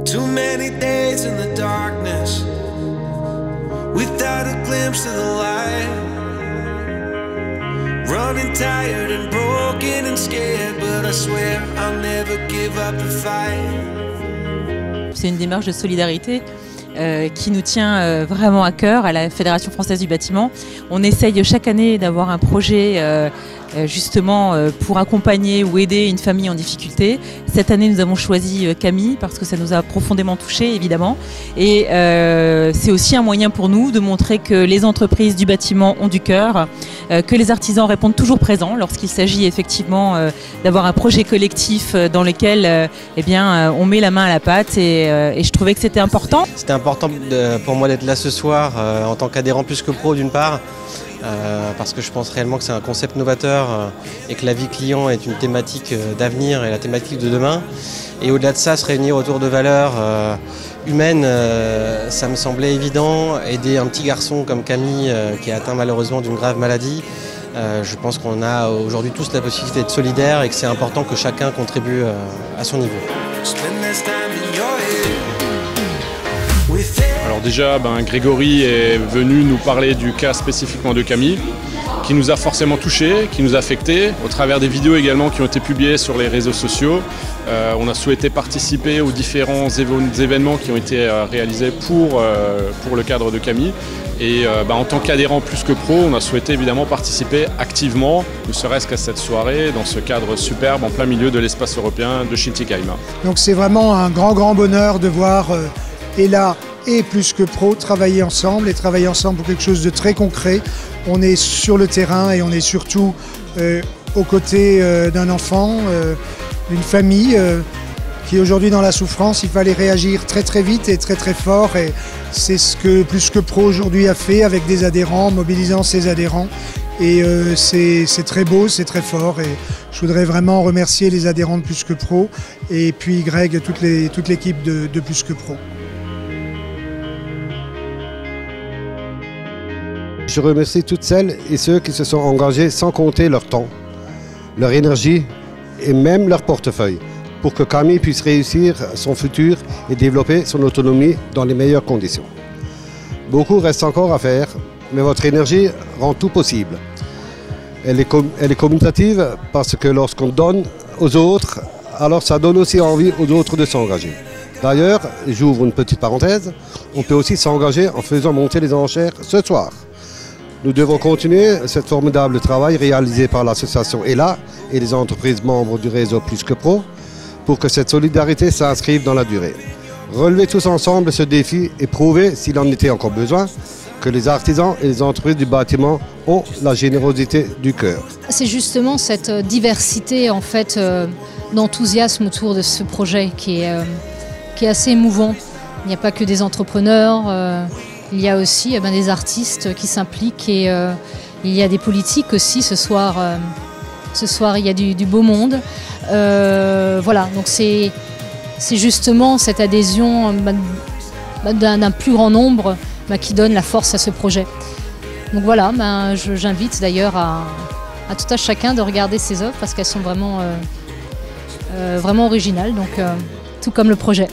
Too many days in the darkness, without a glimpse of the light. Running tired and broken and scared, but I swear I'll never give up the fight. C'est une démarche de solidarité qui nous tient vraiment à cœur à la Fédération française du bâtiment. On essaye chaque année d'avoir un projet justement pour accompagner ou aider une famille en difficulté. Cette année, nous avons choisi Camille parce que ça nous a profondément touchés, évidemment. Et c'est aussi un moyen pour nous de montrer que les entreprises du bâtiment ont du cœur, que les artisans répondent toujours présents lorsqu'il s'agit effectivement d'avoir un projet collectif dans lequel eh bien, on met la main à la pâte. Et je trouvais que c'était important. C'était important pour moi d'être là ce soir en tant qu'adhérent plus que pro d'une part. Parce que je pense réellement que c'est un concept novateur et que la vie client est une thématique d'avenir et la thématique de demain. Et au-delà de ça, se réunir autour de valeurs humaines, ça me semblait évident. Aider un petit garçon comme Camille qui est atteint malheureusement d'une grave maladie, je pense qu'on a aujourd'hui tous la possibilité d'être solidaires et que c'est important que chacun contribue à son niveau. Alors déjà, Grégory est venu nous parler du cas spécifiquement de Camille, qui nous a forcément touchés, qui nous a affectés, au travers des vidéos également qui ont été publiées sur les réseaux sociaux. On a souhaité participer aux différents événements qui ont été réalisés pour le cadre de Camille. Et en tant qu'adhérent plus que pro, on a souhaité évidemment participer activement, ne serait-ce qu'à cette soirée, dans ce cadre superbe en plein milieu de l'espace européen de Schiltigheim. Donc c'est vraiment un grand bonheur de voir Ella et plus que pro travailler ensemble pour quelque chose de très concret. On est sur le terrain et on est surtout aux côtés d'un enfant, d'une famille qui est aujourd'hui dans la souffrance. Il fallait réagir très vite et très fort, et c'est ce que plus que pro aujourd'hui a fait avec des adhérents, mobilisant ses adhérents. Et c'est très beau, c'est très fort, et je voudrais vraiment remercier les adhérents de Plus que Pro et puis Greg, toute l'équipe de Plus que Pro. Je remercie toutes celles et ceux qui se sont engagés sans compter leur temps, leur énergie et même leur portefeuille pour que Camille puisse réussir son futur et développer son autonomie dans les meilleures conditions. Beaucoup reste encore à faire, mais votre énergie rend tout possible. Elle est communicative parce que lorsqu'on donne aux autres, alors ça donne aussi envie aux autres de s'engager. D'ailleurs, j'ouvre une petite parenthèse, on peut aussi s'engager en faisant monter les enchères ce soir. Nous devons continuer ce formidable travail réalisé par l'association Ella et les entreprises membres du réseau Plus que Pro pour que cette solidarité s'inscrive dans la durée. Relevez tous ensemble ce défi et prouvez, s'il en était encore besoin, que les artisans et les entreprises du bâtiment ont la générosité du cœur. C'est justement cette diversité en fait, d'enthousiasme autour de ce projet qui est assez émouvant. Il n'y a pas que des entrepreneurs. Il y a aussi des artistes qui s'impliquent et il y a des politiques aussi ce soir. Ce soir, il y a du beau monde. Voilà, donc c'est justement cette adhésion d'un plus grand nombre qui donne la force à ce projet. Donc voilà, j'invite d'ailleurs à tout à chacun de regarder ces œuvres parce qu'elles sont vraiment originales, donc, tout comme le projet.